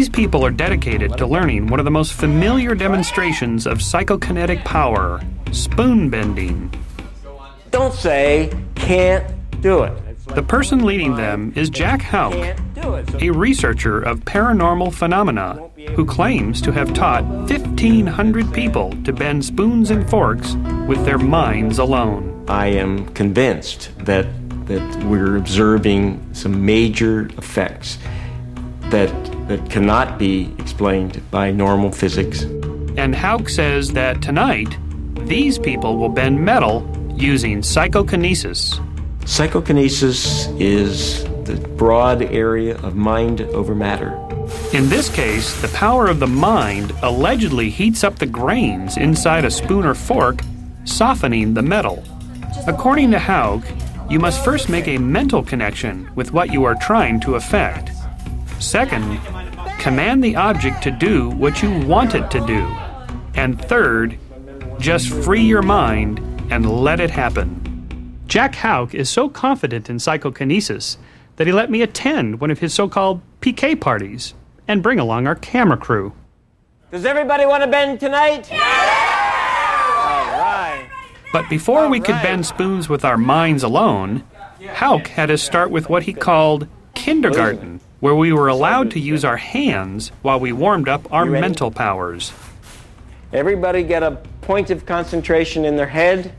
These people are dedicated to learning one of the most familiar demonstrations of psychokinetic power, spoonbending. Don't say, can't do it. The person leading them is Jack Houck, a researcher of paranormal phenomena who claims to have taught 1,500 people to bend spoons and forks with their minds alone. I am convinced that we're observing some major effects that cannot be explained by normal physics. And Houck says that tonight, these people will bend metal using psychokinesis. Psychokinesis is the broad area of mind over matter. In this case, the power of the mind allegedly heats up the grains inside a spoon or fork, softening the metal. According to Houck, you must first make a mental connection with what you are trying to affect. Second, command the object to do what you want it to do. And third, just free your mind and let it happen. Jack Houck is so confident in psychokinesis that he let me attend one of his so-called PK parties and bring along our camera crew. Does everybody want to bend tonight? Yeah! All right. But before we could bend spoons with our minds alone, Houck had us start with what he called kindergarten, where we were allowed to use our hands while we warmed up our mental powers. Everybody get a point of concentration in their head.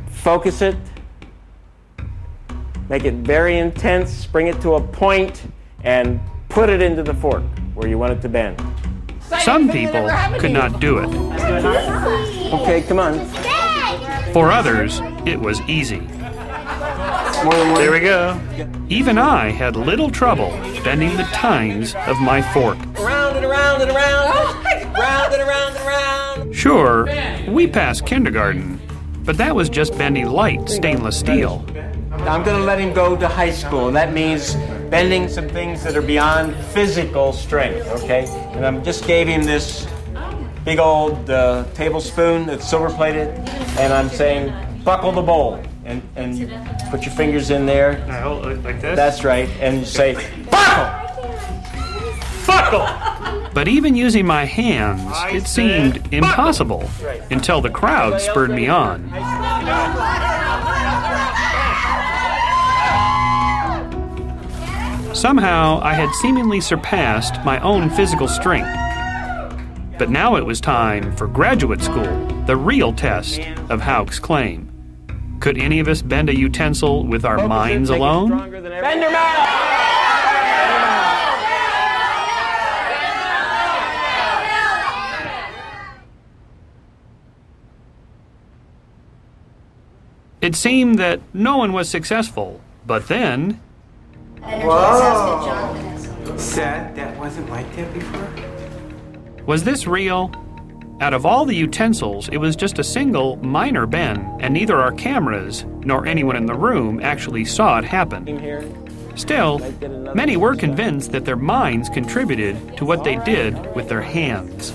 Focus it. Make it very intense. Bring it to a point and put it into the fork where you want it to bend. Some people could not do it. Okay, come on. For others, it was easy. There we go. Even I had little trouble bending the tines of my fork. Around and around and around. Round and around and around. Sure, we passed kindergarten, but that was just bending light stainless steel. I'm going to let him go to high school. That means bending some things that are beyond physical strength, okay? And I just gave him this big old tablespoon that's silver-plated, and I'm saying, buckle the bowl. And you put your fingers in there. I hold it like this? That's right. And you say, buckle! Buckle! But even using my hands, it seemed impossible until the crowd spurred me on. Somehow, I had seemingly surpassed my own physical strength. But now it was time for graduate school, the real test of Houck's claim. Could any of us bend a utensil with our minds alone? Bend your mouth! It seemed that no one was successful, but then... Whoa! Sad that wasn't like that before? Was this real? Out of all the utensils, it was just a single minor bend, and neither our cameras nor anyone in the room actually saw it happen. Still, many were convinced that their minds contributed to what they did with their hands.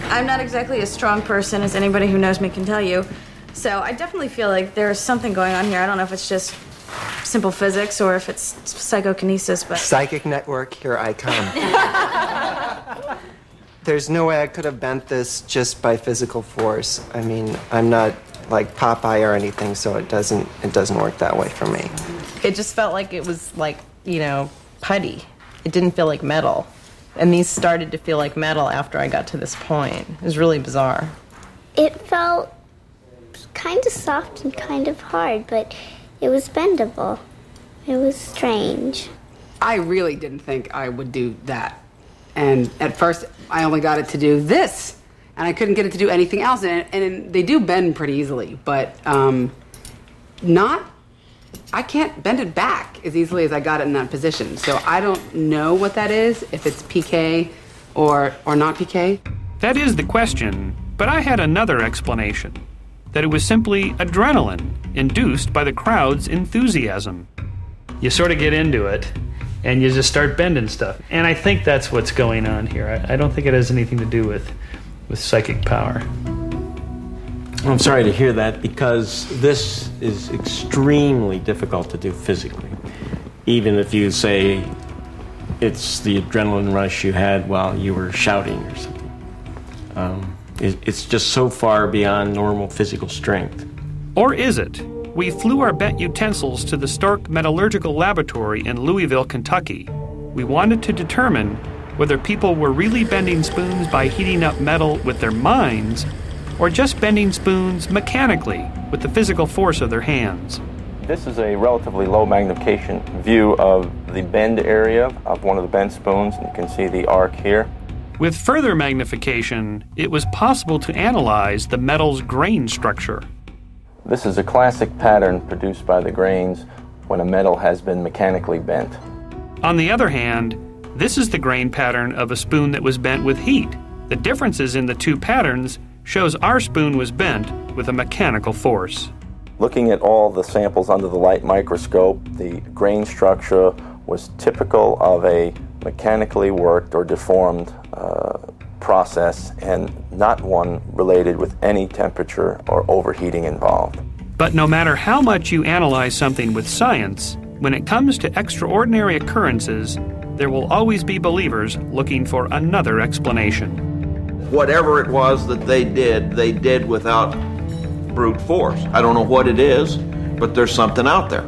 I'm not exactly a strong person, as anybody who knows me can tell you, so I definitely feel like there's something going on here. I don't know if it's just simple physics or if it's psychokinesis, but... Psychic network, here I come. There's no way I could have bent this just by physical force. I mean, I'm not like Popeye or anything, so it doesn't work that way for me. It just felt like it was like, you know, putty. It didn't feel like metal. And these started to feel like metal after I got to this point. It was really bizarre. It felt kind of soft and kind of hard, but it was bendable. It was strange. I really didn't think I would do that. And at first, I only got it to do this, and I couldn't get it to do anything else. And they do bend pretty easily, but I can't bend it back as easily as I got it in that position. So I don't know what that is, if it's PK or not PK. That is the question, but I had another explanation. That it was simply adrenaline induced by the crowd's enthusiasm. You sort of get into it, and you just start bending stuff. And I think that's what's going on here. I don't think it has anything to do with psychic power. Well, I'm sorry to hear that, because this is extremely difficult to do physically. Even if you say, it's the adrenaline rush you had while you were shouting or something. It's just so far beyond normal physical strength. Or is it? We flew our bent utensils to the Stork Metallurgical Laboratory in Louisville, Kentucky. We wanted to determine whether people were really bending spoons by heating up metal with their minds, or just bending spoons mechanically with the physical force of their hands. This is a relatively low magnification view of the bend area of one of the bent spoons, and you can see the arc here. With further magnification, it was possible to analyze the metal's grain structure. This is a classic pattern produced by the grains when a metal has been mechanically bent. On the other hand, this is the grain pattern of a spoon that was bent with heat. The differences in the two patterns shows our spoon was bent with a mechanical force. Looking at all the samples under the light microscope, the grain structure was typical of a mechanically worked or deformed process, and not one related with any temperature or overheating involved. But no matter how much you analyze something with science, when it comes to extraordinary occurrences, there will always be believers looking for another explanation. Whatever it was that they did without brute force. I don't know what it is, but there's something out there.